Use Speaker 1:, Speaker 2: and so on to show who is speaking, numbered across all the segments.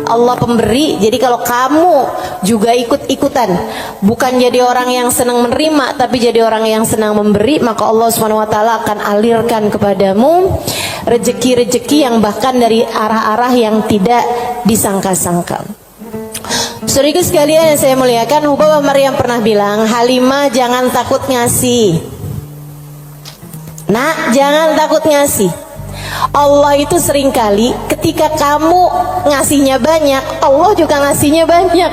Speaker 1: Allah pemberi. Jadi kalau kamu juga ikut-ikutan, bukan jadi orang yang senang menerima, tapi jadi orang yang senang memberi, maka Allah SWT akan alirkan kepadamu rezeki-rezeki yang bahkan dari arah-arah yang tidak disangka-sangka. Saudaraku sekalian yang saya muliakan, Hubabah Maryam pernah bilang, Halimah jangan takut ngasih. Nak, jangan takut ngasih. Allah itu seringkali ketika kamu ngasihnya banyak, Allah juga ngasihnya banyak.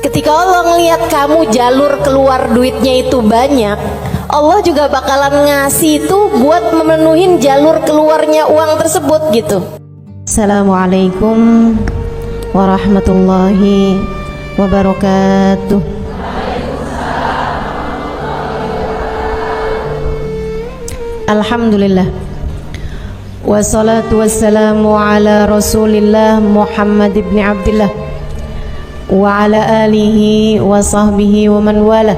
Speaker 1: Ketika Allah ngelihat kamu jalur keluar duitnya itu banyak, Allah juga bakalan ngasih itu buat memenuhin jalur keluarnya uang tersebut gitu. Assalamualaikum warahmatullahi wabarakatuh. Alhamdulillah, wassalatu wassalamu ala rasulillah Muhammad ibn Abdillah wa ala alihi wa sahbihi wa man wala.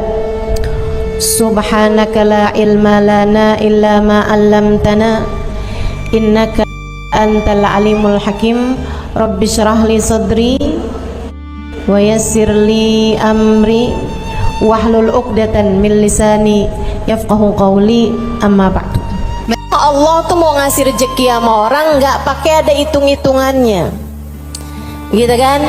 Speaker 1: Subhanaka la ilma lana illa ma 'allamtana innaka antal alimul hakim. Rabbi syrah li sadri wa yassir li amri wahlul 'uqdatan min lisani yafqahu qawli, amma ba'du. Allah tuh mau ngasih rezeki sama orang nggak pakai ada hitung-hitungannya, gitu kan?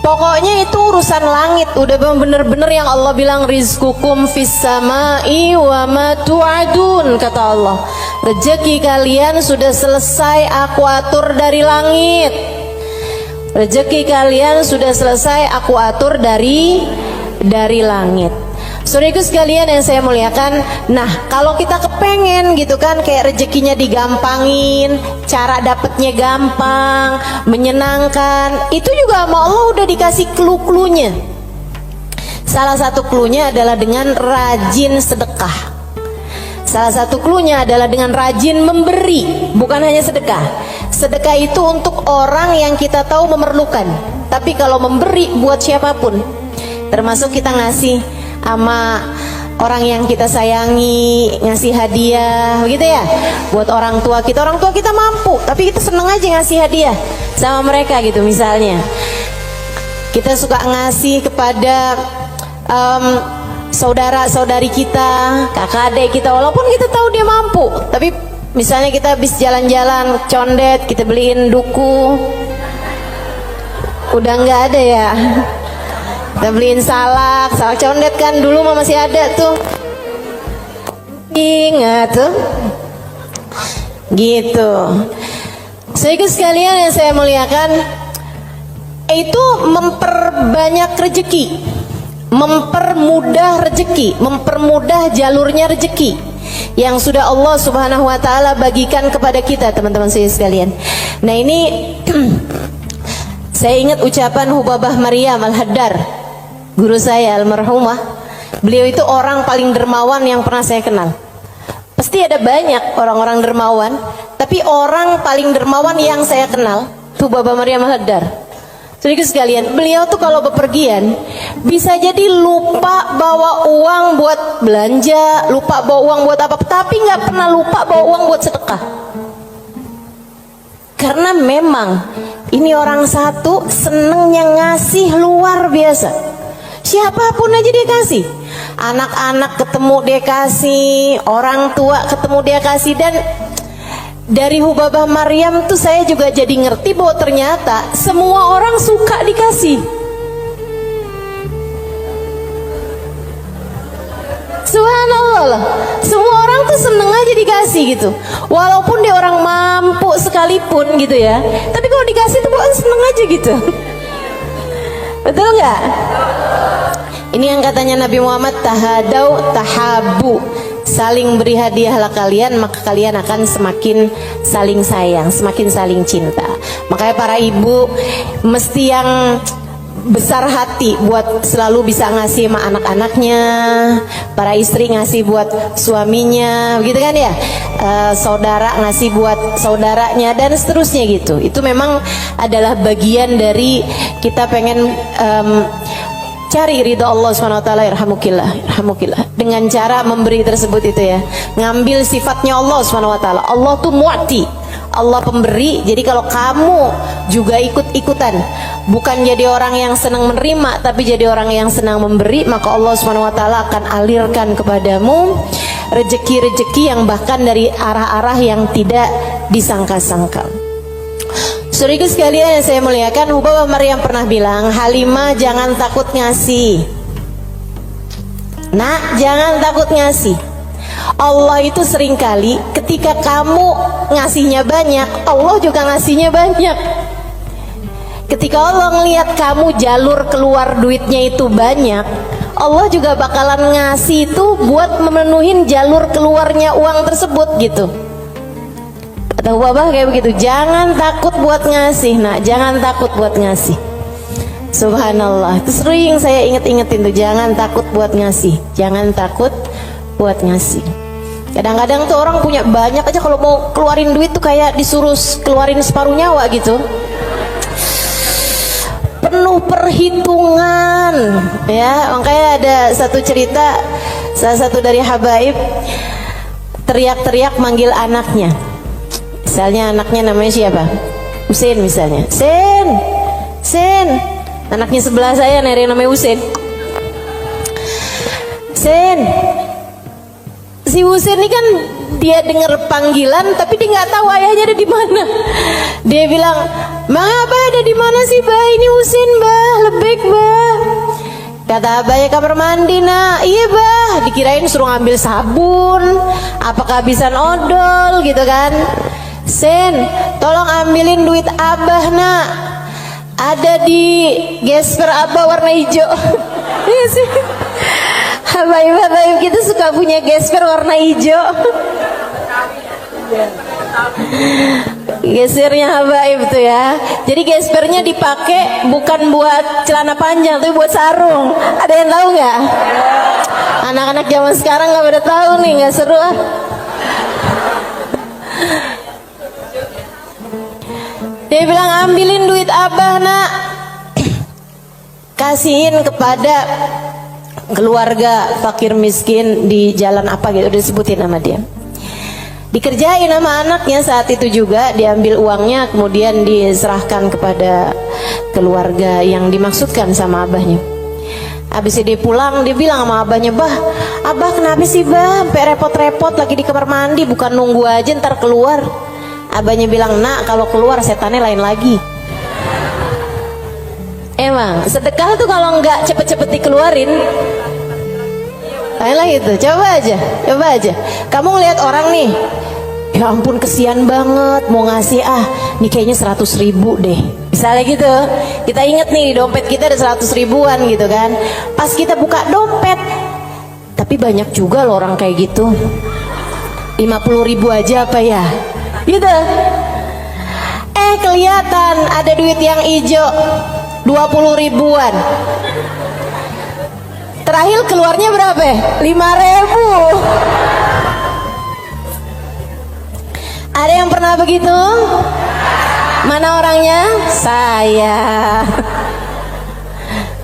Speaker 1: Pokoknya itu urusan langit, udah bener-bener yang Allah bilang rizqukum fis samai wa ma tu'adun, kata Allah. Rezeki kalian sudah selesai aku atur dari langit. Rezeki kalian sudah selesai aku atur dari langit. Saudaraku sekalian yang saya muliakan, nah kalau kita kepengen gitu kan, kayak rezekinya digampangin, cara dapetnya gampang, menyenangkan, itu juga sama Allah udah dikasih clue-cluenya. Salah satu cluenya adalah dengan rajin sedekah. Salah satu cluenya adalah dengan rajin memberi, bukan hanya sedekah. Sedekah itu untuk orang yang kita tahu memerlukan, tapi kalau memberi buat siapapun, termasuk kita ngasih sama orang yang kita sayangi, ngasih hadiah, begitu ya, buat orang tua kita mampu, tapi kita seneng aja ngasih hadiah sama mereka gitu. Misalnya kita suka ngasih kepada saudara-saudari kita, kakak adik kita, walaupun kita tahu dia mampu, tapi misalnya kita habis jalan-jalan condet, kita beliin duku, udah nggak ada ya, kita beliin salak condet kan, dulu mah masih ada tuh, ingat tuh, gitu. Saudaraku sekalian yang saya muliakan, itu memperbanyak rezeki, mempermudah rezeki, mempermudah jalurnya rezeki yang sudah Allah Subhanahu wa taala bagikan kepada kita, teman-teman saya sekalian. Nah ini saya ingat ucapan Hubabah Maryam Al-Haddar, guru saya almarhumah. Beliau itu orang paling dermawan yang pernah saya kenal. Pasti ada banyak orang-orang dermawan, tapi orang paling dermawan yang saya kenal itu Hubabah Maryam Al-Haddar. Saudaraku sekalian, beliau tuh kalau bepergian bisa jadi lupa bawa uang buat belanja, lupa bawa uang buat apa, tapi nggak pernah lupa bawa uang buat sedekah. Karena memang ini orang satu senengnya ngasih luar biasa. Siapapun aja dia kasih, anak-anak ketemu dia kasih, orang tua ketemu dia kasih. Dan dari Hubabah Maryam tuh saya juga jadi ngerti bahwa ternyata semua orang suka dikasih. Subhanallah lah, semua orang tuh seneng aja dikasih gitu. Walaupun dia orang mampu sekalipun gitu ya, tapi kalau dikasih tuh bukan seneng aja gitu. Betul nggak? Ini yang katanya Nabi Muhammad, tahadau tahabu, saling beri hadiahlah kalian, maka kalian akan semakin saling sayang, semakin saling cinta. Makanya para ibu mesti yang besar hati buat selalu bisa ngasih sama anak-anaknya, para istri ngasih buat suaminya, begitu kan ya, saudara ngasih buat saudaranya, dan seterusnya gitu. Itu memang adalah bagian dari kita pengen cari ridha Allah SWT. Irhamukillah, dengan cara memberi tersebut itu ya, ngambil sifatnya Allah SWT. Allah tuh mu'ti, Allah pemberi. Jadi kalau kamu juga ikut-ikutan, bukan jadi orang yang senang menerima, tapi jadi orang yang senang memberi, maka Allah Subhanahu wa taala akan alirkan kepadamu rezeki-rezeki yang bahkan dari arah-arah yang tidak disangka-sangka. Saudaraku sekalian yang saya muliakan, Hubabah Maryam pernah bilang, Halimah jangan takut ngasih. Nak, jangan takut ngasih. Allah itu seringkali ketika kamu ngasihnya banyak, Allah juga ngasihnya banyak. Ketika Allah ngelihat kamu jalur keluar duitnya itu banyak, Allah juga bakalan ngasih itu buat memenuhin jalur keluarnya uang tersebut gitu. Kata Babah kayak begitu, jangan takut buat ngasih, nak, jangan takut buat ngasih. Subhanallah, itu sering saya inget-ingetin tuh, jangan takut buat ngasih, jangan takut buat ngasih. Kadang-kadang tuh orang punya banyak aja, kalau mau keluarin duit tuh kayak disuruh keluarin separuh nyawa gitu, penuh perhitungan ya. Makanya ada satu cerita, salah satu dari habaib teriak-teriak manggil anaknya. Misalnya anaknya namanya siapa? Husein misalnya. Sen, Sen. Anaknya sebelah saya nih, yang namanya Husein. Sen. Si Husein ini kan dia dengar panggilan tapi dia nggak tahu ayahnya ada di mana. Dia bilang, "Bang Abah ada di mana sih, Bah? Ini Husein, Bah, lebek, Bah." Kata abahnya, kamar mandi, nak. Iya, Bah. Dikirain suruh ngambil sabun, apa kehabisan odol gitu kan. Sen, tolong ambilin duit Abah, nak. Ada di gesper Abah warna hijau. Iya sih. Habaib-habaib kita suka punya gesper warna hijau. Gesernya habaib tuh ya. Jadi gespernya dipakai bukan buat celana panjang, tapi buat sarung. Ada yang tahu nggak? Anak-anak zaman sekarang nggak pada tahu nih, nggak seru ah. Dia bilang, ambilin duit Abah, nak. Kasihin kepada keluarga fakir miskin di jalan apa gitu, udah disebutin nama dia. Dikerjain sama anaknya saat itu juga, diambil uangnya kemudian diserahkan kepada keluarga yang dimaksudkan sama abahnya. Habis dia pulang, dia bilang sama abahnya, "Bah, Abah kenapa sih, Bah? Sampai repot-repot lagi di kamar mandi, bukan nunggu aja ntar keluar." Abahnya bilang, "Nak, kalau keluar setannya lain lagi." Emang sedekah tuh kalau nggak cepet-cepet dikeluarin lain lagi tuh. Coba aja kamu ngelihat orang nih, ya ampun kesian banget, mau ngasih nih kayaknya 100.000 deh misalnya gitu. Kita inget nih di dompet kita ada 100 ribuan gitu kan. Pas kita buka dompet, tapi banyak juga loh orang kayak gitu, 50.000 aja apa ya gitu. Kelihatan ada duit yang hijau 20 ribuan. Terakhir keluarnya berapa? 5.000. Ada yang pernah begitu? Mana orangnya? Saya.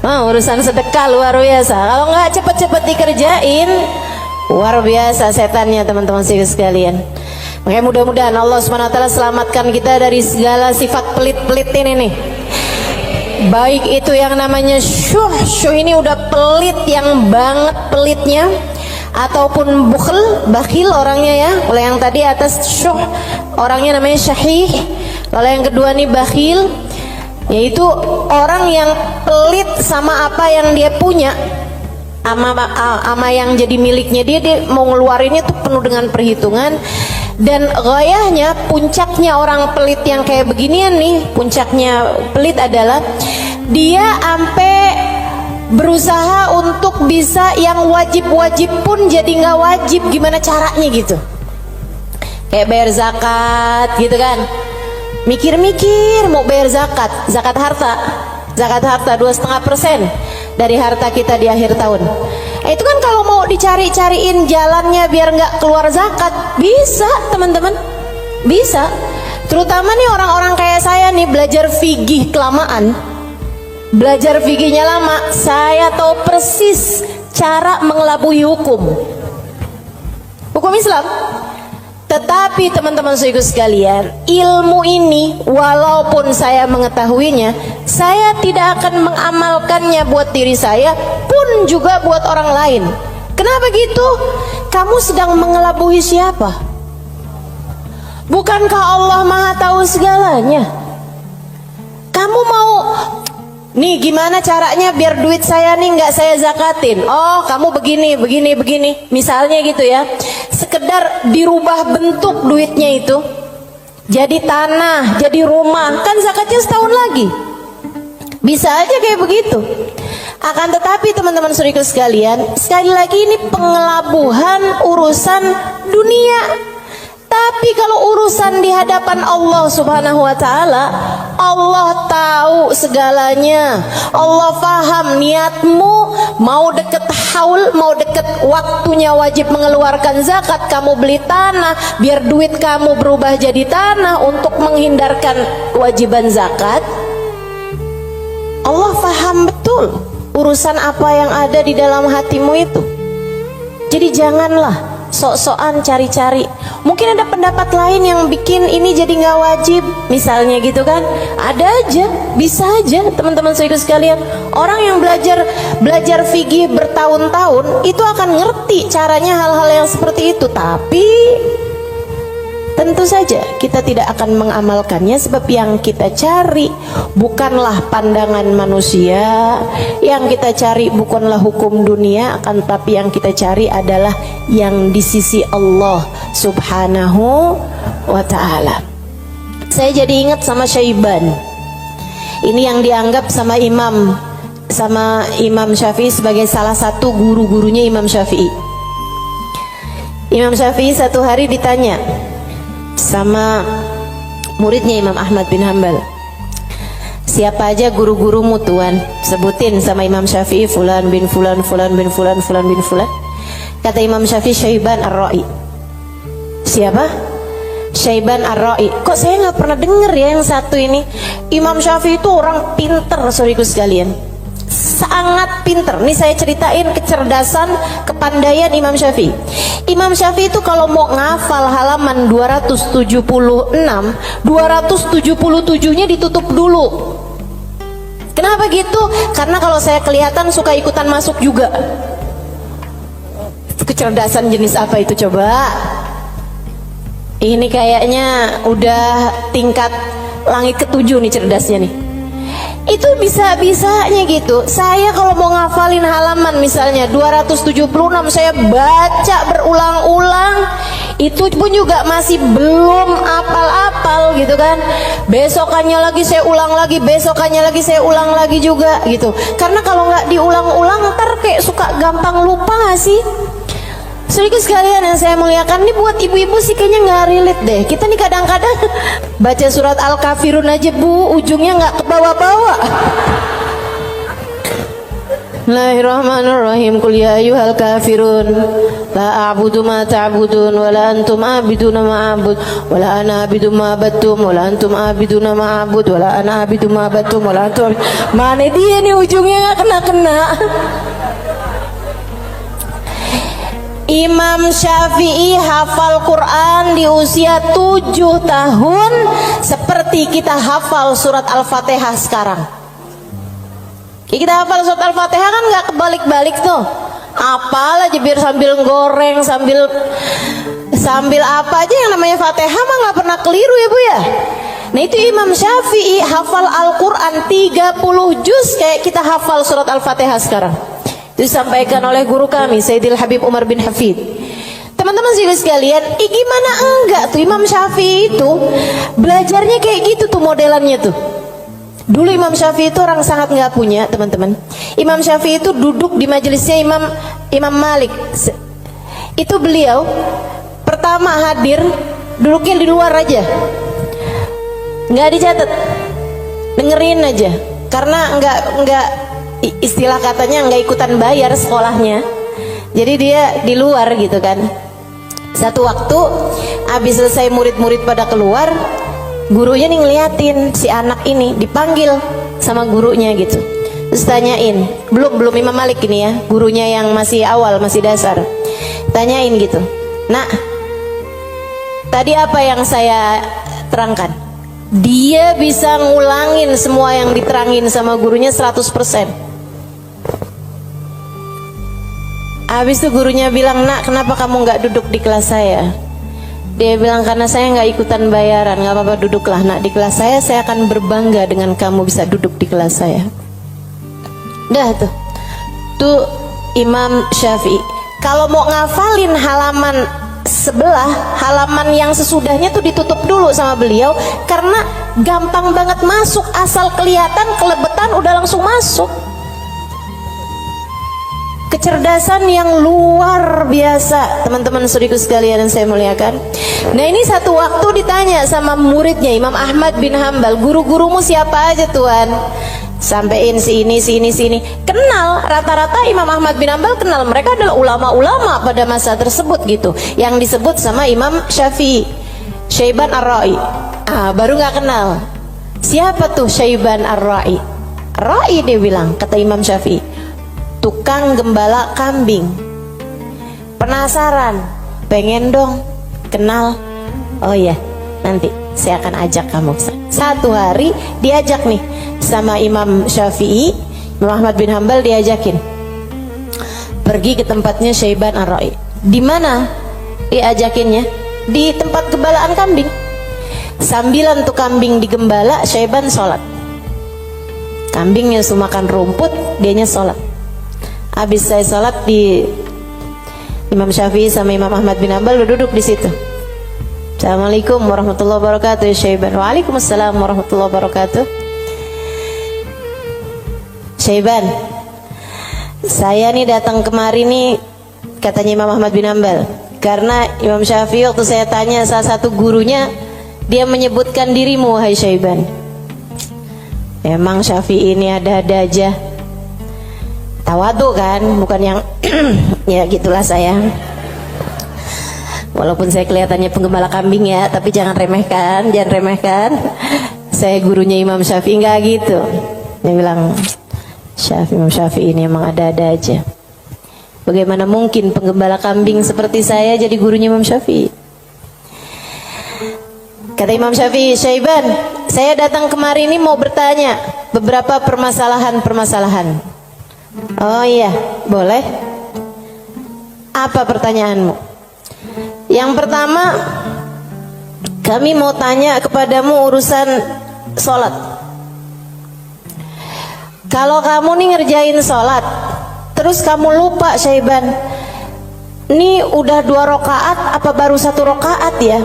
Speaker 1: Urusan sedekah luar biasa. Kalau nggak cepet-cepet dikerjain, luar biasa setannya, teman-teman sekalian. Makanya mudah-mudahan Allah Subhanahu wa taala selamatkan kita dari segala sifat pelit-pelit ini nih. Baik itu yang namanya syuh ini udah pelit yang banget pelitnya, ataupun bakhil orangnya ya. Kalau yang tadi atas syuh orangnya namanya syahih. Kalau yang kedua nih bakhil, yaitu orang yang pelit sama apa yang dia punya, ama yang jadi miliknya dia mau ngeluarinnya tuh penuh dengan perhitungan. Dan gayahnya, puncaknya orang pelit yang kayak beginian nih, puncaknya pelit adalah dia sampai berusaha untuk bisa yang wajib-wajib pun jadi nggak wajib. Gimana caranya gitu? Kayak bayar zakat gitu kan, mikir-mikir mau bayar zakat harta 2,5% dari harta kita di akhir tahun. Itu kan kalau mau dicari-cariin jalannya biar nggak keluar zakat, bisa teman-teman, bisa. Terutama nih orang-orang kayak saya nih, belajar fikih kelamaan, belajar fikihnya lama, saya tahu persis cara mengelabui hukum Islam. Tetapi teman-teman sekalian, ilmu ini walaupun saya mengetahuinya, saya tidak akan mengamalkannya buat diri saya pun juga buat orang lain. Kenapa gitu? Kamu sedang mengelabui siapa? Bukankah Allah Maha tahu segalanya? Kamu mau nih gimana caranya biar duit saya nih nggak saya zakatin? Oh, kamu begini. Misalnya gitu ya. Sekedar dirubah bentuk duitnya itu. Jadi tanah, jadi rumah. Kan zakatnya setahun lagi. Bisa aja kayak begitu. Akan tetapi teman-teman saudaraku sekalian, sekali lagi ini pengelabuhan urusan dunia. Tapi kalau urusan di hadapan Allah Subhanahu wa taala, Allah tahu segalanya. Allah paham niatmu, mau deket haul, mau deket waktunya wajib mengeluarkan zakat, kamu beli tanah biar duit kamu berubah jadi tanah untuk menghindarkan kewajiban zakat. Allah paham betul urusan apa yang ada di dalam hatimu itu. Jadi janganlah sok-sokan cari-cari. Mungkin ada pendapat lain yang bikin ini jadi nggak wajib, misalnya gitu kan. Ada aja, bisa aja teman-teman saudara sekalian. Orang yang belajar fikih bertahun-tahun itu akan ngerti caranya hal-hal yang seperti itu. Tapi tentu saja kita tidak akan mengamalkannya, sebab yang kita cari bukanlah pandangan manusia, yang kita cari bukanlah hukum dunia, akan tetapi yang kita cari adalah yang di sisi Allah Subhanahu wa ta'ala. Saya jadi ingat sama Syaiban. Ini yang dianggap sama Imam Syafi'i sebagai salah satu guru-gurunya Imam Syafi'i. Imam Syafi'i satu hari ditanya sama muridnya Imam Ahmad bin Hanbal, siapa aja guru-gurumu tuan? Sebutin sama Imam Syafi'i, fulan bin fulan, fulan bin fulan, fulan bin fulan. Kata Imam Syafi'i, Syaiban Ar-Ra'i. Siapa? Syaiban Ar-Ra'i. Kok saya nggak pernah denger ya yang satu ini? Imam Syafi'i itu orang pinter, saudaraku sekalian, sangat pinter. Nih saya ceritain kecerdasan, kepandaian Imam Syafi'i. Imam Syafi'i itu kalau mau ngafal halaman 276, 277-nya ditutup dulu. Kenapa gitu? Karena kalau saya kelihatan suka ikutan masuk juga. Kecerdasan jenis apa itu coba? Ini kayaknya udah tingkat langit ketujuh nih cerdasnya nih. Itu bisa-bisanya gitu. Saya kalau mau ngafalin halaman misalnya 276, saya baca berulang-ulang, itu pun juga masih belum apal-apal gitu kan. Besokannya lagi saya ulang lagi, besokannya lagi saya ulang lagi juga gitu. Karena kalau nggak diulang-ulang ntar kayak suka gampang lupa nggak sih? Saudara sekalian yang saya muliakan, ini buat ibu-ibu sih kayaknya nggak relate deh. Kita nih kadang-kadang baca surat Al-Kafirun aja bu, ujungnya nggak ke bawah-bawah. Bismillahirrahmanirrahim. Qul ya ayyuhal kafirun la a'budu ma ta'budun wa la antum a'biduna ma a'bud wa la ana a'budu ma abattum wa la antum a'biduna ma a'bud wa la ana a'budu ma abattum wa la antum. Mana dia nih ujungnya nggak kena-kena. Imam Syafi'i hafal Quran di usia 7 tahun seperti kita hafal surat Al-Fatihah sekarang. Kita hafal surat Al-Fatihah kan nggak kebalik-balik tuh. Apal aja biar sambil goreng, sambil apa aja yang namanya Fatihah mah nggak pernah keliru ya bu ya. Nah itu Imam Syafi'i hafal Al-Quran 30 juz kayak kita hafal surat Al-Fatihah sekarang. Itu disampaikan oleh guru kami Sayyidil Habib Umar bin Hafid. Teman-teman sekalian, gimana enggak tuh Imam Syafi'i itu belajarnya kayak gitu tuh modelannya tuh. Dulu Imam Syafi'i itu orang sangat nggak punya teman-teman. Imam Syafi'i itu duduk di majelisnya Imam Malik. Itu beliau pertama hadir duduknya di luar aja, nggak dicatat, dengerin aja. Karena nggak istilah katanya nggak ikutan bayar sekolahnya, jadi dia di luar gitu kan. Satu waktu habis selesai murid-murid pada keluar, gurunya nih ngeliatin si anak ini, dipanggil sama gurunya gitu. Terus tanyain, belum Imam Malik ini ya, gurunya yang masih awal, masih dasar. Tanyain gitu, nak, Tadi apa yang saya terangkan? Dia bisa ngulangin semua yang diterangin sama gurunya 100%. Habis itu gurunya bilang, nak kenapa kamu nggak duduk di kelas saya? Dia bilang, karena saya nggak ikutan bayaran. Nggak apa-apa, duduklah nak di kelas saya akan berbangga dengan kamu bisa duduk di kelas saya. Dah tuh Imam Syafi'i. Kalau mau ngafalin halaman sebelah, halaman yang sesudahnya tuh ditutup dulu sama beliau, karena gampang banget masuk, asal kelihatan kelebetan udah langsung masuk. Kecerdasan yang luar biasa, teman-teman saudaraku sekalian yang saya muliakan. Nah, ini satu waktu ditanya sama muridnya Imam Ahmad bin Hambal, guru-gurumu siapa aja tuan? Sampein si ini. Kenal, rata-rata Imam Ahmad bin Hambal kenal, mereka adalah ulama-ulama pada masa tersebut gitu. Yang disebut sama Imam Syafi'i, Syaiban Ar-Ra'i. Baru nggak kenal. Siapa tuh Syaiban Ar-Ra'i? Ra'i, dia bilang, kata Imam Syafi'i, tukang gembala kambing. Penasaran, pengen dong kenal. Oh iya, nanti saya akan ajak kamu. Satu hari diajak nih sama Imam Syafi'i, Imam Ahmad bin Hambal diajakin pergi ke tempatnya Syaiban Ar-Ra'i. Di mana diajakinnya? Di tempat gembalaan kambing. Sambilan tuh kambing digembala, Syaiban sholat. Kambingnya suruh makan rumput, dianya sholat. Habis saya sholat, di Imam Syafi'i sama Imam Ahmad bin Hambal duduk di situ. Assalamualaikum warahmatullahi wabarakatuh Syaiban. Waalaikumsalam warahmatullahi wabarakatuh. Syaiban, saya nih datang kemari nih, katanya Imam Ahmad bin Hambal, karena Imam Syafi'i waktu saya tanya salah satu gurunya, dia menyebutkan dirimu, wahai Syaiban. Emang Syafi'i ini ada-ada aja, tawadu kan, bukan yang ya gitulah saya. Walaupun saya kelihatannya penggembala kambing ya, tapi jangan remehkan. Saya gurunya Imam Syafi'i, nggak gitu. Dia bilang, Imam Syafi'i ini emang ada-ada aja. Bagaimana mungkin penggembala kambing seperti saya jadi gurunya Imam Syafi'i? Kata Imam Syafi'i, Syaiban, saya datang kemari ini mau bertanya beberapa permasalahan. Oh iya, boleh. Apa pertanyaanmu? Yang pertama, kami mau tanya kepadamu urusan sholat. Kalau kamu nih ngerjain sholat, terus kamu lupa, Syaiban, ini udah 2 rakaat apa baru 1 rakaat ya?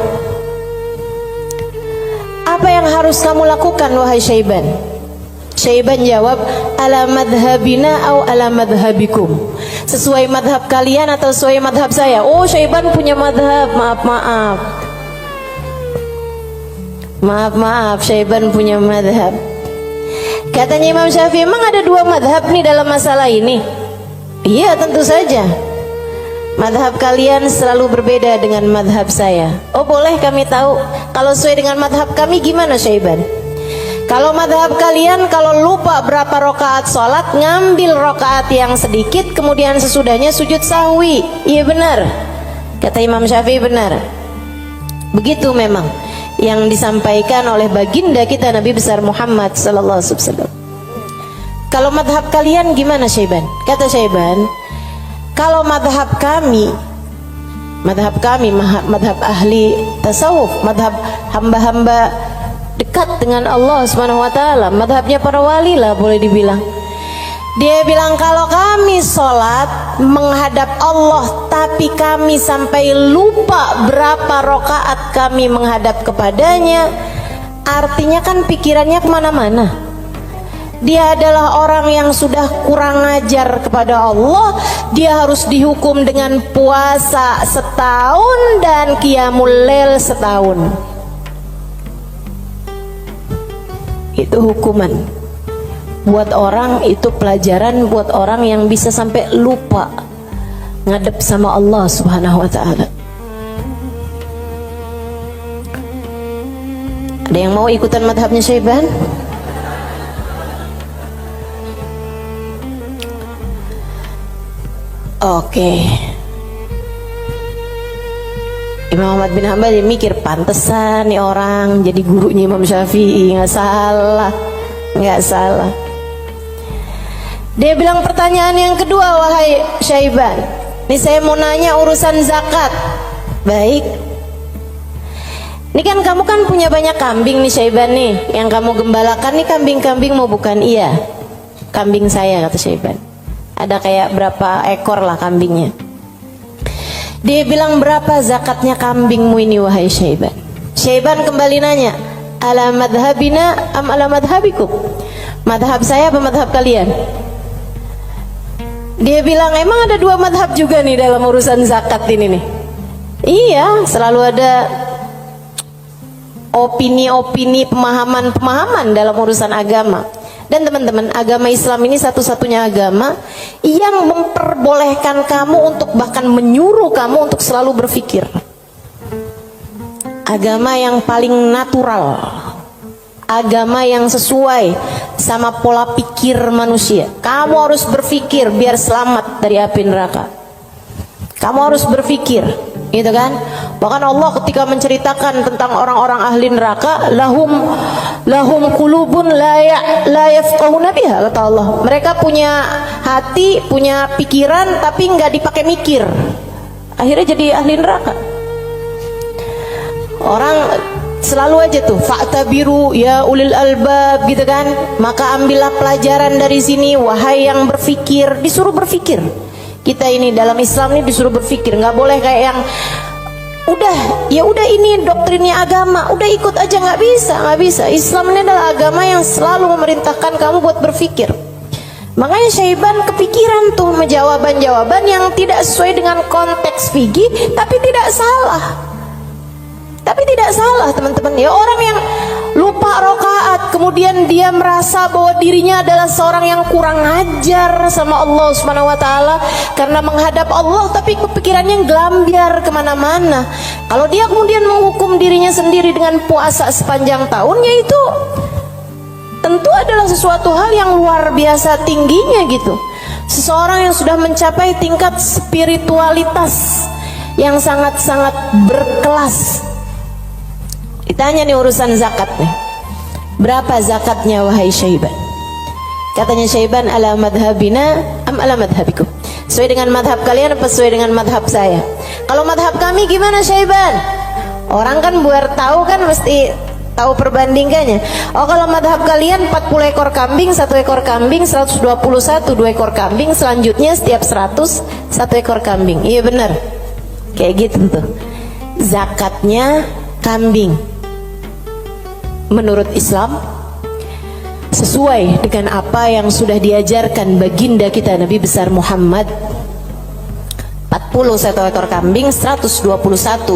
Speaker 1: Apa yang harus kamu lakukan, wahai Syaiban? Syaiban jawab, ala madhabina au ala madhabikum, sesuai madhab kalian atau sesuai madhab saya? Oh, Syaiban punya madhab, maaf, Syaiban punya madhab. Katanya Imam Syafi'i, emang ada 2 madhab nih dalam masalah ini? Iya, tentu saja. Madhab kalian selalu berbeda dengan madhab saya. Oh, boleh kami tahu, kalau sesuai dengan madhab kami gimana, Syaiban? Kalau madhab kalian, kalau lupa berapa rakaat sholat, ngambil rakaat yang sedikit, kemudian sesudahnya sujud sahwi. Iya benar, kata Imam Syafi'i, benar. Begitu memang yang disampaikan oleh baginda kita Nabi besar Muhammad sallallahu alaihi wasallam. Kalau madhab kalian gimana, Syaiban? Kata Syaiban, kalau madhab kami, madhab ahli tasawuf, madhab hamba-hamba dekat dengan Allah Subhanahu wa taala, madhabnya para wali lah boleh dibilang. Dia bilang, kalau kami sholat menghadap Allah tapi kami sampai lupa berapa rakaat kami menghadap kepadanya, artinya kan pikirannya kemana-mana. Dia adalah orang yang sudah kurang ajar kepada Allah. Dia harus dihukum dengan puasa setahun dan qiyamul lail setahun. Itu hukuman buat orang, itu pelajaran buat orang yang bisa sampai lupa ngadep sama Allah Subhanahu wa ta'ala. Ada yang mau ikutan madhabnya Syaiban? Oke. Imam Ahmad bin Hambal dia mikir, pantesan nih orang jadi gurunya Imam Syafi'i. Nggak salah, nggak salah. Dia bilang pertanyaan yang kedua, wahai Syaiban, ini saya mau nanya urusan zakat. Baik. Ini kan kamu kan punya banyak kambing nih Syaiban nih, yang kamu gembalakan nih kambing-kambing mau bukan? Iya, kambing saya, kata Syaiban. Ada kayak berapa ekor lah kambingnya. Dia bilang, berapa zakatnya kambingmu ini wahai Syaiban? Syaiban kembali nanya, ala madhabina am ala madhabikum? Madhab saya apa madhab kalian? Dia bilang, emang ada dua madhab juga nih dalam urusan zakat ini nih? Iya, selalu ada opini-opini, pemahaman-pemahaman dalam urusan agama. Dan teman-teman, agama Islam ini satu-satunya agama yang memperbolehkan kamu untuk, bahkan menyuruh kamu untuk selalu berpikir. Agama yang paling natural, agama yang sesuai sama pola pikir manusia. Kamu harus berpikir biar selamat dari api neraka. Kamu harus berpikir, gitu kan? Bahkan Allah ketika menceritakan tentang orang-orang ahli neraka, lahum qulubun la yafqahuna biha, kata Allah. Mereka punya hati, punya pikiran, tapi nggak dipakai mikir. Akhirnya jadi ahli neraka. Orang selalu aja tuh, fa'tabiru ya ulil albab, gitu kan? Maka ambillah pelajaran dari sini, wahai yang berpikir. Disuruh berpikir. Kita ini dalam Islam ini disuruh berpikir, nggak boleh kayak yang ya udah ini doktrinnya agama, udah ikut aja, nggak bisa. Islam ini adalah agama yang selalu memerintahkan kamu buat berpikir. Makanya Syaiban kepikiran tuh jawaban-jawaban yang tidak sesuai dengan konteks fikih, tapi tidak salah. Tapi tidak salah teman-teman. Ya, orang yang lupa rakaat kemudian dia merasa bahwa dirinya adalah seorang yang kurang ajar sama Allah Subhanahu wa taala karena menghadap Allah, tapi kepikirannya gelambiar kemana-mana. Kalau dia kemudian menghukum dirinya sendiri dengan puasa sepanjang tahun, yaitu tentu adalah sesuatu hal yang luar biasa tingginya gitu. Seseorang yang sudah mencapai tingkat spiritualitas yang sangat-sangat berkelas. Ditanya nih urusan zakat nih, berapa zakatnya wahai Syaiban? Katanya Syaiban, ala madhabina am ala madhabikum? Sesuai dengan madhab kalian apa sesuai dengan madhab saya? Kalau madhab kami gimana Syaiban? Orang kan biar tahu kan mesti tahu perbandingannya. Oh, kalau madhab kalian 40 ekor kambing, 1 ekor kambing, 121, 2 ekor kambing, selanjutnya setiap 100, 1 ekor kambing. Iya benar, kayak gitu tuh zakatnya kambing menurut Islam, sesuai dengan apa yang sudah diajarkan baginda kita Nabi besar Muhammad. 41 ekor kambing, 121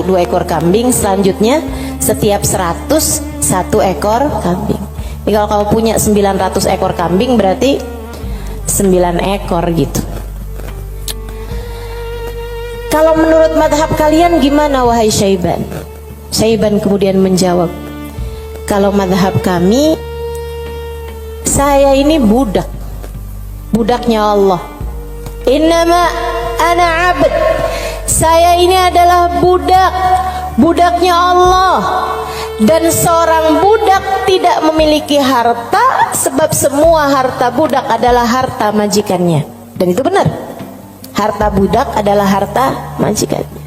Speaker 1: 2 ekor kambing, selanjutnya setiap 100 1 ekor kambing. Jadi kalau kamu punya 900 ekor kambing berarti 9 ekor gitu. Kalau menurut madhab kalian gimana wahai Syaiban? Syaiban kemudian menjawab, kalau madhab kami, saya ini budaknya Allah. Innama ana abd, saya ini adalah budaknya Allah. Dan seorang budak tidak memiliki harta, sebab semua harta budak adalah harta majikannya. Dan itu benar, harta budak adalah harta majikannya.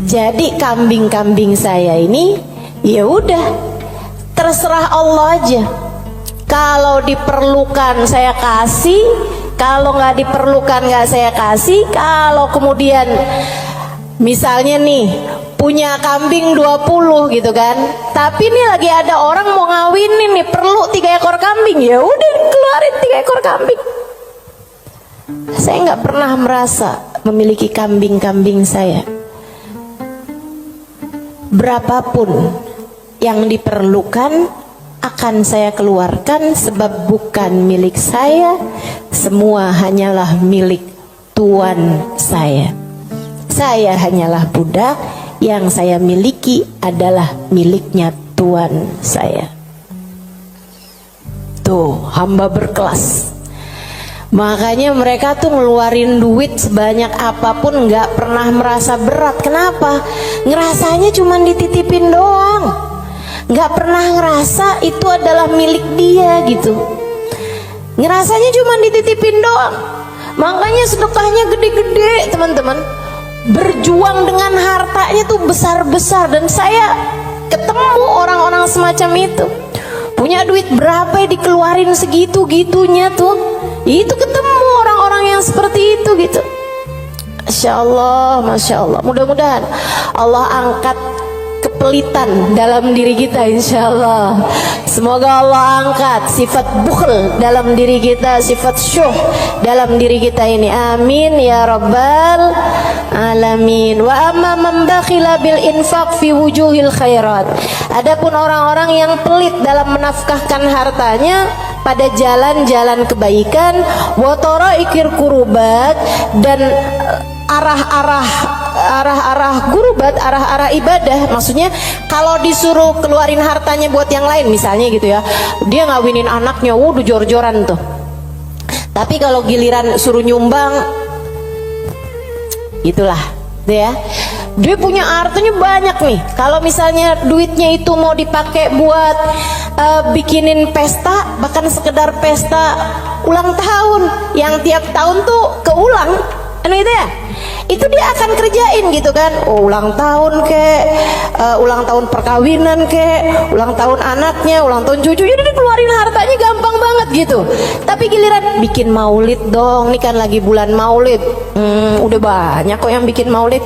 Speaker 1: Jadi kambing-kambing saya ini, ya udah terserah Allah aja. Kalau diperlukan saya kasih, kalau nggak diperlukan nggak saya kasih. Kalau kemudian misalnya nih punya kambing 20 gitu kan, tapi ini lagi ada orang mau ngawinin nih, perlu 3 ekor kambing, ya udah keluarin 3 ekor kambing. Saya nggak pernah merasa memiliki kambing-kambing saya. Berapapun yang diperlukan akan saya keluarkan, sebab bukan milik saya, semua hanyalah milik Tuan saya. Saya hanyalah budak, yang saya miliki adalah miliknya Tuan saya. Tuh, hamba berkelas. Makanya mereka tuh ngeluarin duit sebanyak apapun nggak pernah merasa berat. Kenapa? Ngerasanya cuma dititipin doang, nggak pernah ngerasa itu adalah milik dia gitu. Ngerasanya cuma dititipin doang. Makanya sedekahnya gede-gede teman-teman, berjuang dengan hartanya tuh besar-besar. Dan saya ketemu orang-orang semacam itu, punya duit berapa dikeluarin segitu-gitunya tuh. Itu ketemu orang-orang yang seperti itu gitu. Masya Allah, Masya Allah. Mudah-mudahan Allah angkat kepelitan dalam diri kita, insya Allah. Semoga Allah angkat sifat bukhl dalam diri kita, sifat syuh dalam diri kita ini. Amin ya rabbal alamin. Wa amma man bakhila bil infaq fi wujuhil khairat. Adapun orang-orang yang pelit dalam menafkahkan hartanya pada jalan-jalan kebaikan, wa taraikir kurubat, dan arah-arah gurubat, arah-arah ibadah. Maksudnya kalau disuruh keluarin hartanya buat yang lain misalnya gitu ya, dia ngawinin anaknya, udah jor-joran tuh. Tapi kalau giliran suruh nyumbang, itulah ya, dia punya hartanya banyak nih. Kalau misalnya duitnya itu mau dipakai buat bikinin pesta, bahkan sekedar pesta ulang tahun yang tiap tahun tuh keulang, itu ya, itu dia akan kerjain gitu kan. Ulang tahun ulang tahun perkawinan ulang tahun anaknya, ulang tahun cucunya, dia keluarin hartanya gampang banget gitu. Tapi giliran bikin maulid dong, ini kan lagi bulan maulid, udah banyak kok yang bikin maulid.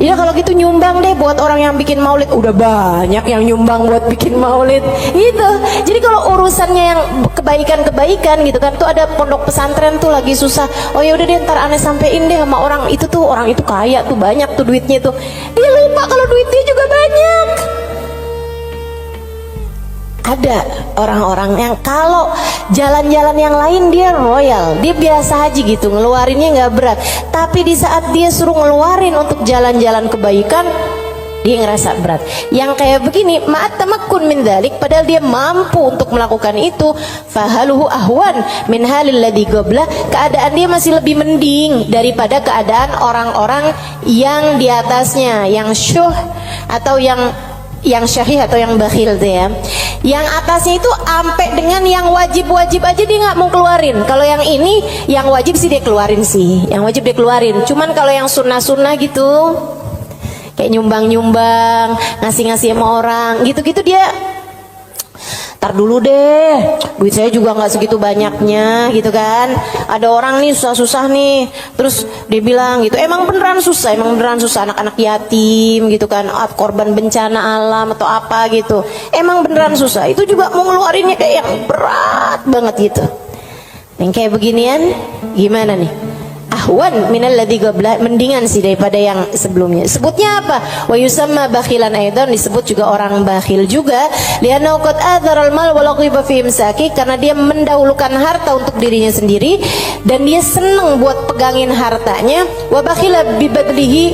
Speaker 1: Ya kalau gitu nyumbang deh buat orang yang bikin maulid, udah banyak yang nyumbang buat bikin maulid gitu. Jadi kalau urusannya yang kebaikan-kebaikan gitu kan, tuh ada pondok pesantren tuh lagi susah, oh ya udah deh ntar aneh sampein deh sama orang itu tuh, orang itu kaya tuh, banyak tuh duitnya tuh. Dia lupa kalau duitnya juga banyak. Ada orang-orang yang kalau jalan-jalan yang lain dia royal, dia biasa aja gitu, ngeluarinnya nggak berat. Tapi di saat dia suruh ngeluarin untuk jalan-jalan kebaikan, dia ngerasa berat. Yang kayak begini, ma'at tamakkun min dzalik, padahal dia mampu untuk melakukan itu, fahaluhu ahwan min halil ladzi qabla, keadaan dia masih lebih mending daripada keadaan orang-orang yang di atasnya, yang syuh atau yang syahih atau yang bakhil tuh ya. Yang atasnya itu ampe dengan yang wajib-wajib aja dia nggak mau keluarin. Kalau yang ini, yang wajib sih dia keluarin sih, yang wajib dia keluarin. Cuman kalau yang sunnah-sunnah gitu, kayak nyumbang-nyumbang, ngasih-ngasih sama orang, gitu-gitu dia, tar dulu deh, duit saya juga nggak segitu banyaknya gitu kan. Ada orang nih susah-susah nih, terus dia bilang gitu, emang beneran susah, anak-anak yatim gitu kan, korban bencana alam atau apa gitu, emang beneran susah. Itu juga mau ngeluarinnya kayak yang berat banget gitu. Yang kayak beginian gimana nih? Ahwan minal ladzi qabla, mendingan sih daripada yang sebelumnya. Sebutnya apa? Wa yusamma bakhilan aidan, disebut juga orang bakhil juga. Li'annahu qad adharal mal wa laqiba fi imsaki, karena dia mendahulukan harta untuk dirinya sendiri dan dia seneng buat pegangin hartanya. Wa bakhila bi badlihi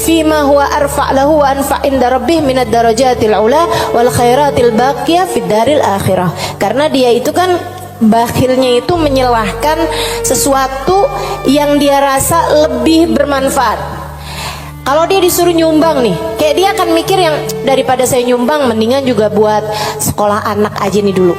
Speaker 1: fi ma huwa arfa' lahu wa anfa' inda rabbih minad darajatil ula wal khairatil baqiyah fid daril akhirah. Karena dia itu kan bakhilnya itu menyelahkan sesuatu yang dia rasa lebih bermanfaat. Kalau dia disuruh nyumbang nih, kayak dia akan mikir yang daripada saya nyumbang, mendingan juga buat sekolah anak aja nih dulu,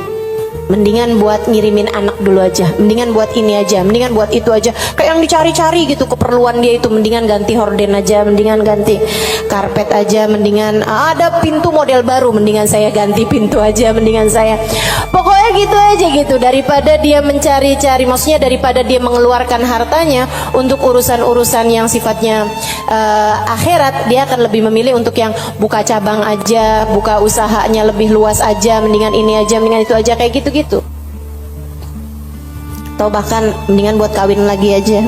Speaker 1: mendingan buat ngirimin anak dulu aja, mendingan buat ini aja, mendingan buat itu aja. Kayak yang dicari-cari gitu keperluan dia itu, mendingan ganti horden aja, mendingan ganti karpet aja, mendingan ada pintu model baru, mendingan saya ganti pintu aja, mendingan saya, pokoknya gitu aja gitu. Daripada dia mencari-cari, maksudnya daripada dia mengeluarkan hartanya untuk urusan-urusan yang sifatnya akhirat, dia akan lebih memilih untuk yang buka cabang aja, buka usahanya lebih luas aja, mendingan ini aja, mendingan itu aja, kayak gitu. Atau bahkan mendingan buat kawin lagi aja.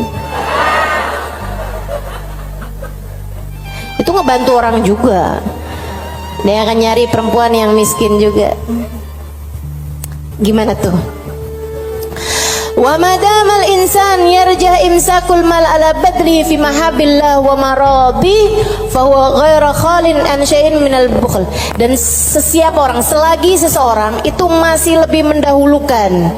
Speaker 1: Itu ngebantu orang juga. Dia akan nyari perempuan yang miskin juga. Gimana tuh? Wa madamal insan yarjah imsakul mal ala badli fi mahabillah wa maradi fa huwa ghairu khalin an syai'in minal bukhl. Dan sesiapa orang, selagi seseorang itu masih lebih mendahulukan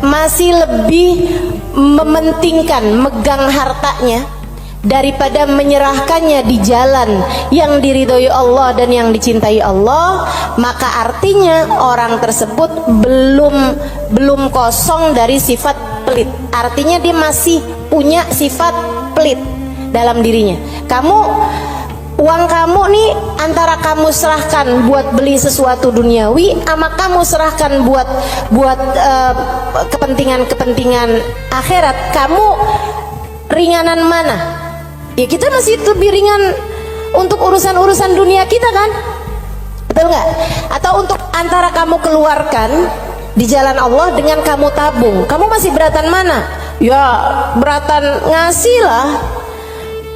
Speaker 1: masih lebih mementingkan megang hartanya daripada menyerahkannya di jalan yang diridhoi Allah dan yang dicintai Allah, maka artinya orang tersebut belum kosong dari sifat pelit. Artinya dia masih punya sifat pelit dalam dirinya. Uang kamu nih antara kamu serahkan buat beli sesuatu duniawi sama kamu serahkan buat kepentingan akhirat, kamu ringanan mana? Ya kita masih lebih ringan untuk urusan dunia kita kan, betul nggak? Atau untuk antara kamu keluarkan di jalan Allah dengan kamu tabung, kamu masih beratan mana? Ya beratan ngasih lah.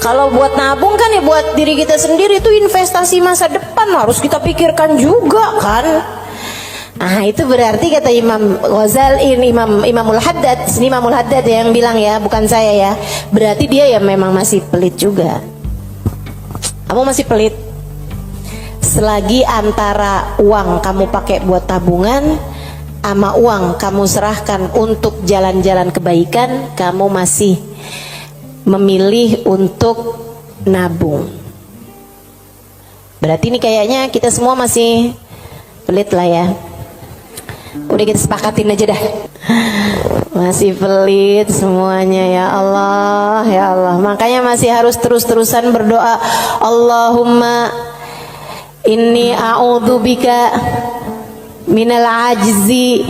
Speaker 1: Kalau buat nabung kan ya buat diri kita sendiri, itu investasi masa depan harus kita pikirkan juga kan. Nah itu berarti kata Imam Ghazali, Imamul Haddad yang bilang ya, bukan saya ya, berarti dia ya memang masih pelit juga. Kamu masih pelit selagi antara uang kamu pakai buat tabungan sama uang kamu serahkan untuk jalan-jalan kebaikan, kamu masih memilih untuk nabung. Berarti ini kayaknya kita semua masih pelit lah ya. Udah kita sepakatin aja dah. Masih pelit semuanya, ya Allah, ya Allah. Makanya masih harus terus-terusan berdoa, Allahumma inni a'udzubika minal ajzi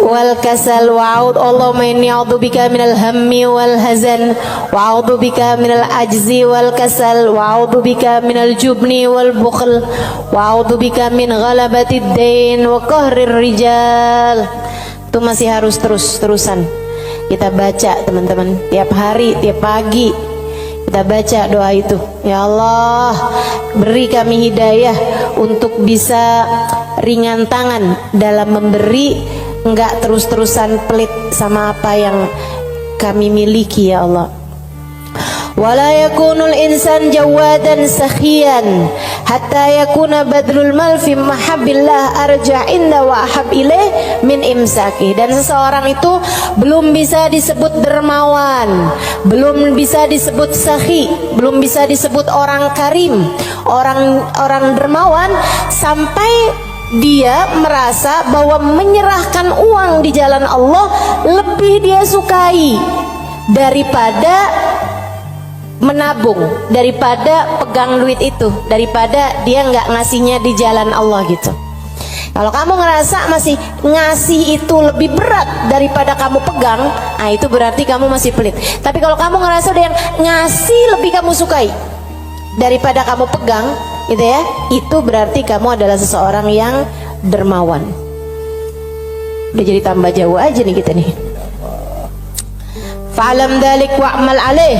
Speaker 1: wal kasal wa'ud, Allahumma inni a'udzubika minal hammi wal hazan wa a'udzubika minal ajzi wal kasal wa a'udzubika minal jubni wal bukhl wa a'udzubika min ghalabatid dain wa qahrir rijal. Itu masih harus terus-terusan kita baca teman-teman, tiap hari, tiap pagi kita baca doa itu. Ya Allah, beri kami hidayah untuk bisa ringan tangan dalam memberi, enggak terus-terusan pelit sama apa yang kami miliki ya Allah. Wala yakunul insan jawadan sakhiyan hatta yakuna badlul mal fi mahabbillah arja inda wa ahab ilaih min imsaki. Dan seseorang itu belum bisa disebut dermawan, belum bisa disebut sakhi, belum bisa disebut orang karim, orang dermawan sampai dia merasa bahwa menyerahkan uang di jalan Allah lebih dia sukai daripada menabung, daripada pegang duit itu, daripada dia nggak ngasihnya di jalan Allah gitu. Kalau kamu ngerasa masih ngasih itu lebih berat daripada kamu pegang, nah itu berarti kamu masih pelit. Tapi kalau kamu ngerasa udah yang ngasih lebih kamu sukai daripada kamu pegang, gitu ya, itu berarti kamu adalah seseorang yang dermawan. Udah jadi tambah jauh aja nih kita nih. Fa'alam dalik wa'mal alaih,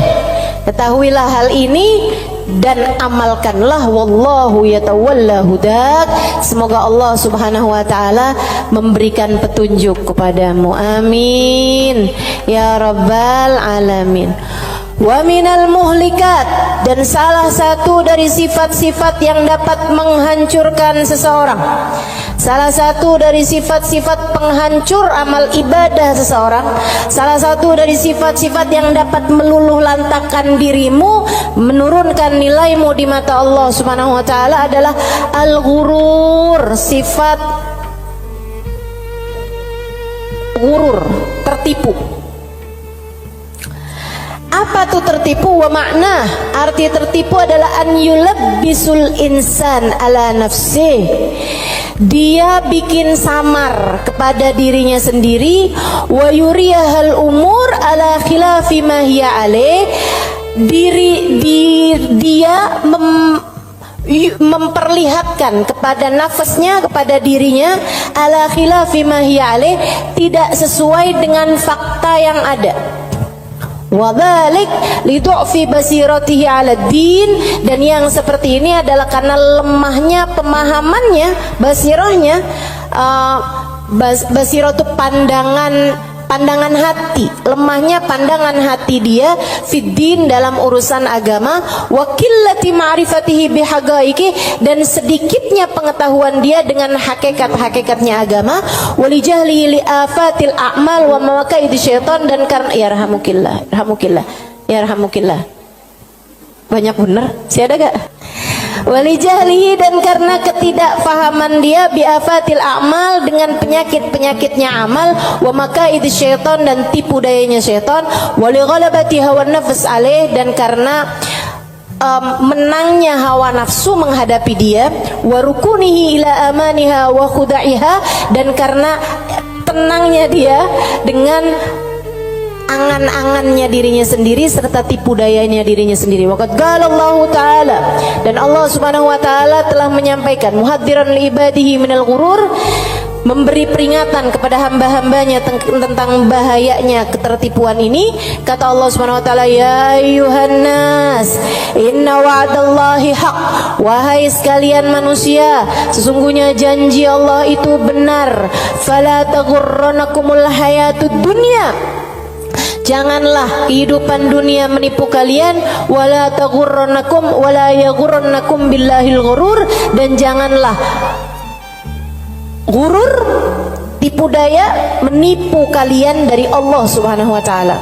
Speaker 1: ketahuilah hal ini dan amalkanlah, wallahu yatawalla hudak. Semoga Allah subhanahu wa ta'ala memberikan petunjuk kepadamu, amin ya rabbal alamin. Wa minal muhlikat, dan salah satu dari sifat-sifat yang dapat menghancurkan seseorang, salah satu dari sifat-sifat penghancur amal ibadah seseorang, salah satu dari sifat-sifat yang dapat meluluh lantakkan dirimu, menurunkan nilaimu di mata Allah subhanahu wa ta'ala adalah al-ghurur, sifat ghurur, tertipu. Apa tuh tertipu? Wa makna, arti tertipu adalah an yulabbisul insan ala nafsih, dia bikin samar kepada dirinya sendiri, wa yuriyahal umur ala khilafi ma hiya alaih, dia memperlihatkan kepada nafasnya, kepada dirinya, ala khilafi ma hiya alaih, tidak sesuai dengan fakta yang ada. Wadhalik lidu'fi basiratihi ala din, dan yang seperti ini adalah karena lemahnya pemahamannya, basirahnya, basirah itu pandangan pandangan hati, lemahnya pandangan hati dia fiddin dalam urusan agama, wa qillati ma'rifatihi bihaqaiqi, dan sedikitnya pengetahuan dia dengan hakikat-hakikatnya agama, walijahli li afatil a'mal wa mawaqa'id syaitan, dan karena yarhamukillah banyak bener sih, ada gak? Walijahlihi, dan karena ketidakfahaman dia biafatil a'mal, dengan penyakit-penyakitnya amal, wa makaid syaitan, dan tipu dayanya syaitan, wali ghalabati hawa nafs alaih, dan karena menangnya hawa nafsu menghadapi dia, wa rukunihi ila amaniha wa khuda'iha, dan karena tenangnya dia dengan angan-angannya dirinya sendiri serta tipu dayanya dirinya sendiri. Waqad qala Allah Ta'ala, dan Allah Subhanahu wa Ta'ala telah menyampaikan muhadziran li ibadihi minal ghurur, memberi peringatan kepada hamba-hambanya tentang bahayanya ketertipuan ini. Kata Allah Subhanahu wa Ta'ala, ya ayyuhan nas inna wa'dallahi haq, wahai sekalian manusia, sesungguhnya janji Allah itu benar. Fala taghurrannakumul hayatud dunya, janganlah kehidupan dunia menipu kalian, wala taghurrannakum wala yaghurrannakum billahil ghurur, dan janganlah ghurur, tipu daya, menipu kalian dari Allah Subhanahu wa Ta'ala.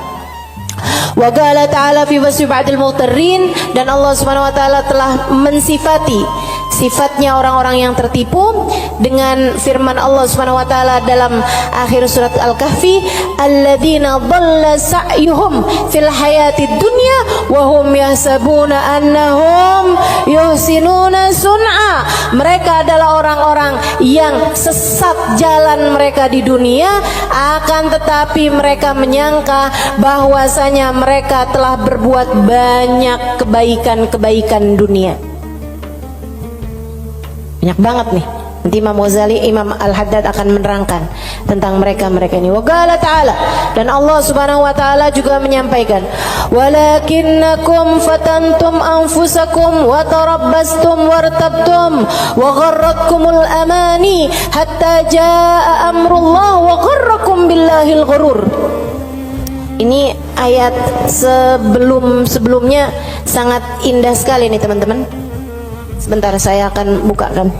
Speaker 1: Wa qala ta'ala fi wasfi ba'dil mughtarrin, dan Allah Subhanahu wa Ta'ala telah mensifati sifatnya orang-orang yang tertipu dengan firman Allah Subhanahu wa Ta'ala dalam akhir surat Al-Kahfi, alladzina dhalla sa'yuhum fil hayatid dunya wa hum yahsabuna annahum yuhsinuna sun'a. Mereka adalah orang-orang yang sesat jalan mereka di dunia, akan tetapi mereka menyangka bahwasanya mereka telah berbuat banyak kebaikan-kebaikan dunia. Banyak banget nih. Nanti Imam Ghazali, Imam Al-Haddad akan menerangkan tentang mereka-mereka ini. Wa qala ta'ala, dan Allah Subhanahu wa Ta'ala juga menyampaikan, walakinnakum fatantum anfusakum wa tarabbastum wartabtum wa gharratkumul amani hatta jaa amrullah wa gharrakum billahil ghurur. Ini ayat sebelumnya sangat indah sekali nih teman-teman. Sebentar saya akan bukakan.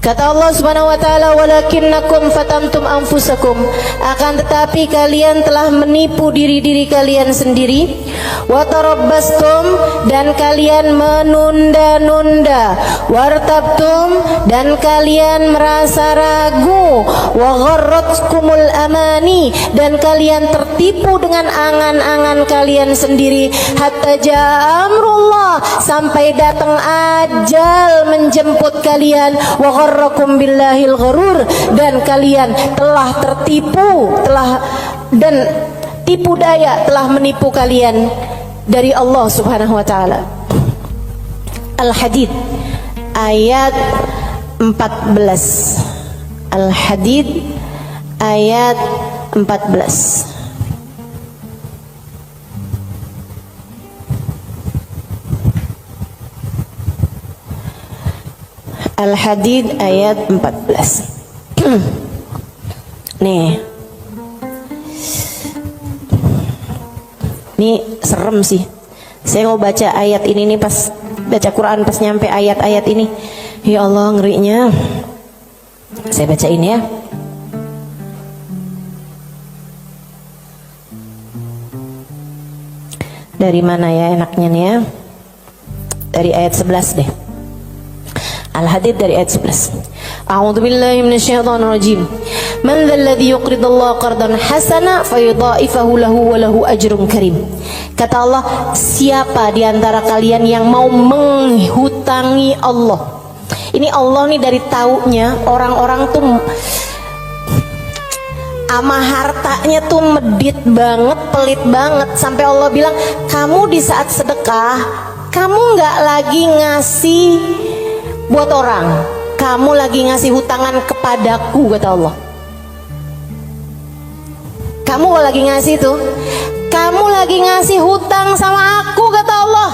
Speaker 1: Kata Allah Subhanahu wa Ta'ala, walakinnakum fatantum anfusakum, akan tetapi kalian telah menipu diri-diri kalian sendiri, wa tarabbastum, dan kalian menunda-nunda, wartabtum, dan kalian merasa ragu, wa gharratkumul amani, dan kalian tertipu dengan angan-angan kalian sendiri, hatta jaa amrullah, sampai datang ajal menjemput kalian, wa gharrakum billahil ghurur, dan kalian telah tertipu, dan tipu daya telah menipu kalian dari Allah Subhanahu wa Ta'ala. Al-Hadid ayat 14. Al-Hadid ayat 14. Al-Hadid ayat 14. Nih. Ini serem sih. Saya mau baca ayat ini nih, pas baca Quran pas nyampe ayat-ayat ini. Ya Allah, ngerinya. Saya bacain ya. Dari mana ya enaknya nih ya? Dari ayat 11 deh. Al-Hadid dari ayat 11. A'udzu billahi minasyaitonir rajim. Man dzalladzi yuqridullaha qardan hasana fayudha'ifahu lahu wa lahu ajrun karim. Kata Allah, siapa di antara kalian yang mau menghutangi Allah? Ini Allah nih dari taunya orang-orang tuh ama hartanya tuh medit banget, pelit banget, sampai Allah bilang, kamu di saat sedekah, kamu nggak lagi ngasih buat orang, kamu lagi ngasih hutangan kepadaku, kata Allah. Kamu lagi ngasih tuh, kamu lagi ngasih hutang sama aku, kata Allah.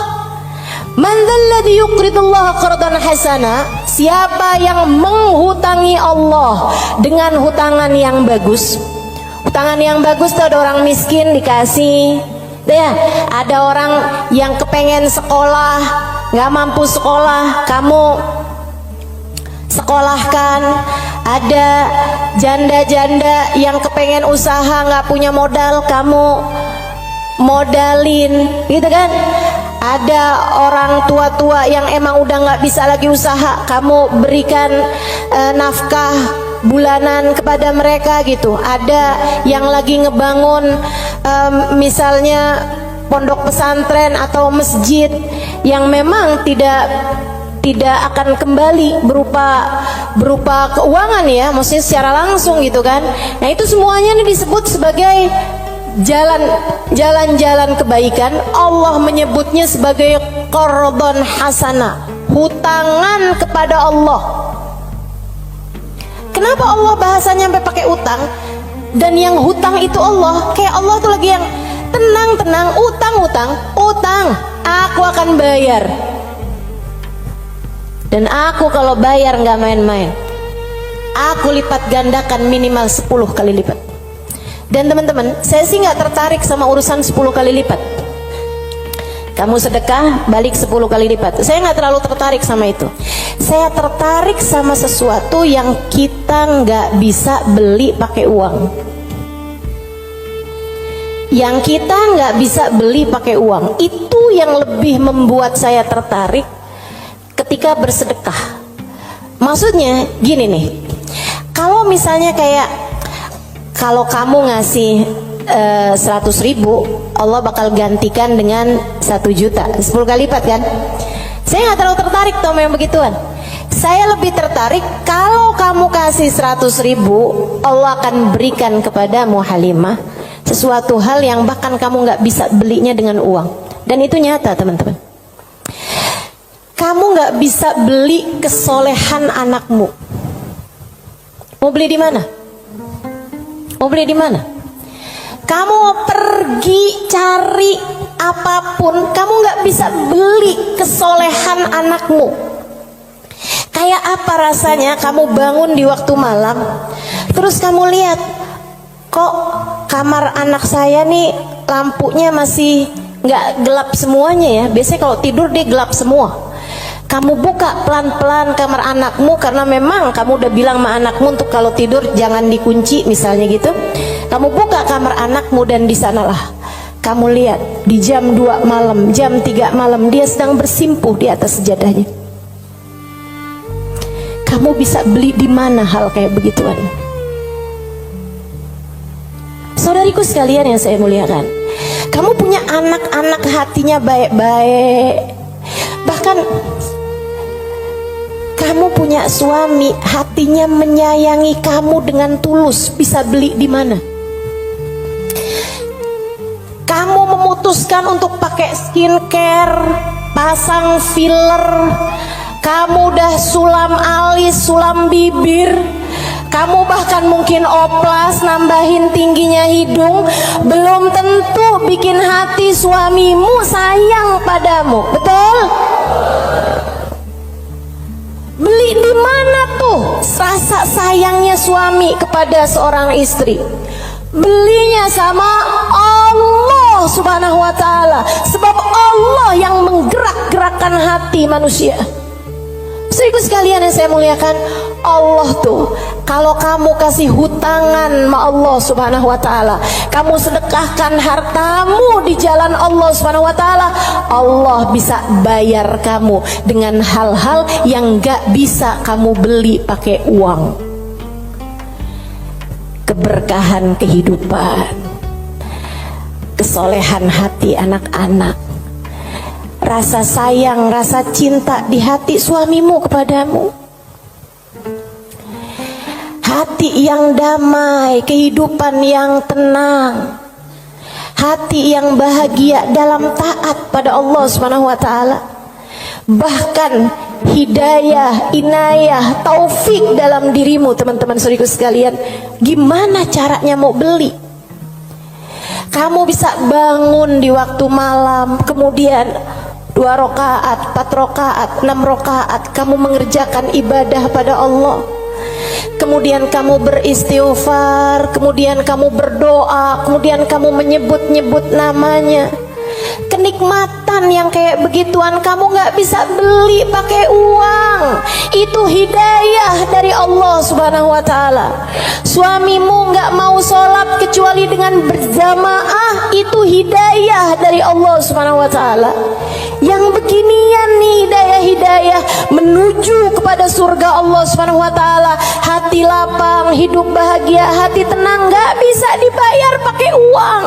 Speaker 1: Man dzalladzi yuqridullaha qardan hasana, siapa yang menghutangi Allah dengan hutangan yang bagus. Hutangan yang bagus tuh ada orang miskin dikasih. Ya, ada orang yang kepengen sekolah, nggak mampu sekolah, kamu sekolahkan. Ada janda-janda yang kepengen usaha nggak punya modal, kamu modalin, gitu kan? Ada orang tua-tua yang emang udah nggak bisa lagi usaha, kamu berikan nafkah bulanan kepada mereka gitu. Ada yang lagi ngebangun misalnya pondok pesantren atau masjid yang memang tidak akan kembali berupa keuangan ya, maksudnya secara langsung gitu kan. Nah itu semuanya ini disebut sebagai jalan-jalan kebaikan. Allah menyebutnya sebagai qardhon hasanah, hutangan kepada Allah. Kenapa Allah bahasanya sampai pakai utang? Dan yang hutang itu Allah, kayak Allah tuh lagi yang tenang, utang, aku akan bayar. Dan aku kalau bayar nggak main-main, aku lipat gandakan minimal 10 kali lipat. Dan teman-teman, saya sih nggak tertarik sama urusan 10 kali lipat. Kamu sedekah balik 10 kali lipat, saya nggak terlalu tertarik sama itu. Saya tertarik sama sesuatu yang kita nggak bisa beli pakai uang. Yang kita nggak bisa beli pakai uang, itu yang lebih membuat saya tertarik ketika bersedekah. Maksudnya gini nih, kalau misalnya kayak kalau kamu ngasih 100.000, Allah bakal gantikan dengan 1 juta, 10 kali lipat kan? Saya nggak terlalu tertarik sama yang begituan. Saya lebih tertarik kalau kamu kasih 100.000, Allah akan berikan kepadamu Halimah sesuatu hal yang bahkan kamu nggak bisa belinya dengan uang. Dan itu nyata teman-teman. Kamu nggak bisa beli kesolehan anakmu. Mau beli di mana? Mau beli di mana? Kamu pergi cari apapun, kamu nggak bisa beli kesolehan anakmu. Kayak apa rasanya kamu bangun di waktu malam, terus kamu lihat, kok kamar anak saya nih lampunya masih nggak gelap semuanya ya. Biasanya kalau tidur dia gelap semua. Kamu buka pelan-pelan kamar anakmu, karena memang kamu udah bilang sama anakmu untuk kalau tidur jangan dikunci misalnya gitu. Kamu buka kamar anakmu dan di sanalah kamu lihat di jam 2 malam, jam 3 malam dia sedang bersimpuh di atas sejadahnya. Kamu bisa beli di mana hal kayak begituan? Saudariku sekalian yang saya muliakan, kamu punya anak-anak hatinya baik-baik, bahkan kamu punya suami hatinya menyayangi kamu dengan tulus, bisa beli di mana? Kamu memutuskan untuk pakai skincare, pasang filler, kamu udah sulam alis, sulam bibir, kamu bahkan mungkin oplas, nambahin tingginya hidung, belum tentu bikin hati suamimu sayang padamu, betul? Beli di mana tuh rasa sayangnya suami kepada seorang istri? Belinya sama Allah Subhanahu wa ta'ala, sebab Allah yang menggerak-gerakkan hati manusia. Saudaraku sekalian yang saya muliakan, Allah tuh kalau kamu kasih hutangan sama Allah Subhanahu wa ta'ala, kamu sedekahkan hartamu di jalan Allah Subhanahu wa ta'ala, Allah bisa bayar kamu dengan hal-hal yang gak bisa kamu beli pakai uang. Keberkahan kehidupan, kesolehan hati anak-anak, rasa sayang, rasa cinta di hati suamimu kepadamu, hati yang damai, kehidupan yang tenang, hati yang bahagia dalam taat pada Allah Subhanahu wa ta'ala. Bahkan hidayah, inayah, taufik dalam dirimu teman-teman saudariku sekalian. Gimana caranya mau beli? Kamu bisa bangun di waktu malam, kemudian 2 rakaat, 4 rakaat, 6 rakaat kamu mengerjakan ibadah pada Allah. kemudian kamu beristighfar, kemudian kamu berdoa, kemudian kamu menyebut-nyebut namanya. Kenikmatan yang kayak begituan kamu gak bisa beli pakai uang. Itu hidayah dari Allah Subhanahu wa ta'ala. Suamimu gak mau sholat kecuali dengan berjamaah, itu hidayah dari Allah Subhanahu wa ta'ala. Yang beginian nih hidayah-hidayah menuju kepada surga Allah Subhanahu wa ta'ala. Hati lapang, hidup bahagia, hati tenang, gak bisa dibayar pakai uang.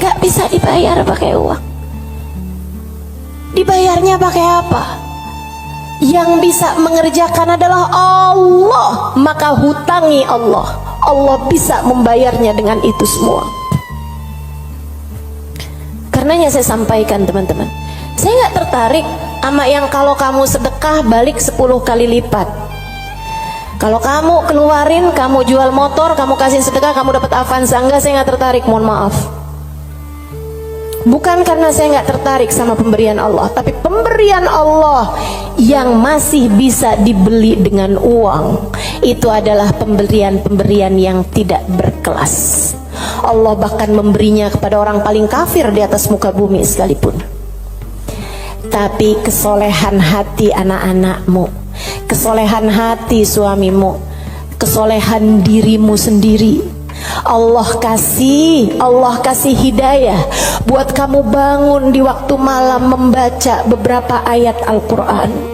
Speaker 1: Gak bisa dibayar pakai uang. Dibayarnya pakai apa? Yang bisa mengerjakan adalah Allah, maka hutangi Allah. Allah bisa membayarnya dengan itu semua. Karenanya saya sampaikan teman-teman, saya gak tertarik sama yang kalau kamu sedekah balik 10 kali lipat. Kalau kamu keluarin, kamu jual motor, kamu kasih sedekah, kamu dapat Avanza. Enggak, saya gak tertarik, mohon maaf. Bukan karena saya nggak tertarik sama pemberian Allah, tapi pemberian Allah yang masih bisa dibeli dengan uang, itu adalah pemberian-pemberian yang tidak berkelas. Allah bahkan memberinya kepada orang paling kafir di atas muka bumi sekalipun. Tapi kesolehan hati anak-anakmu, kesolehan hati suamimu, kesolehan dirimu sendiri, Allah kasih hidayah buat kamu bangun di waktu malam membaca beberapa ayat Al-Quran.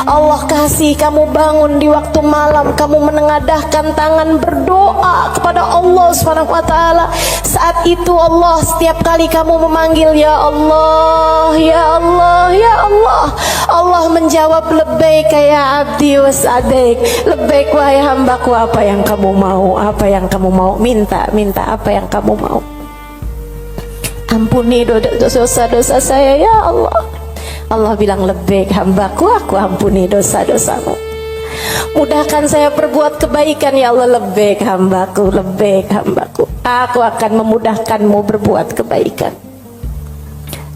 Speaker 1: Allah kasih kamu bangun di waktu malam, kamu menengadahkan tangan berdoa kepada Allah Subhanahu wa ta'ala. Saat itu Allah, setiap kali kamu memanggil ya Allah, ya Allah, ya Allah, Allah menjawab labbaik ya abdi wa sa'daik. Labbaik wahai hambaku, apa yang kamu mau, apa yang kamu mau, minta apa yang kamu mau. Ampuni dosa-dosa saya ya Allah. Allah bilang labbaik hambaku, aku ampuni dosa-dosamu. Mudahkan saya berbuat kebaikan ya Allah. Labbaik hambaku, labbaik hambaku, aku akan memudahkanmu berbuat kebaikan.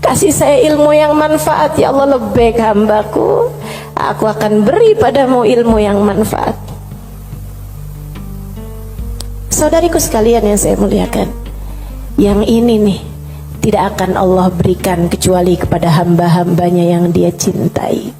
Speaker 1: Kasih saya ilmu yang manfaat ya Allah. Labbaik hambaku, aku akan beri padamu ilmu yang manfaat. Saudariku sekalian yang saya muliakan, yang ini nih tidak akan Allah berikan kecuali kepada hamba-hambanya yang Dia cintai.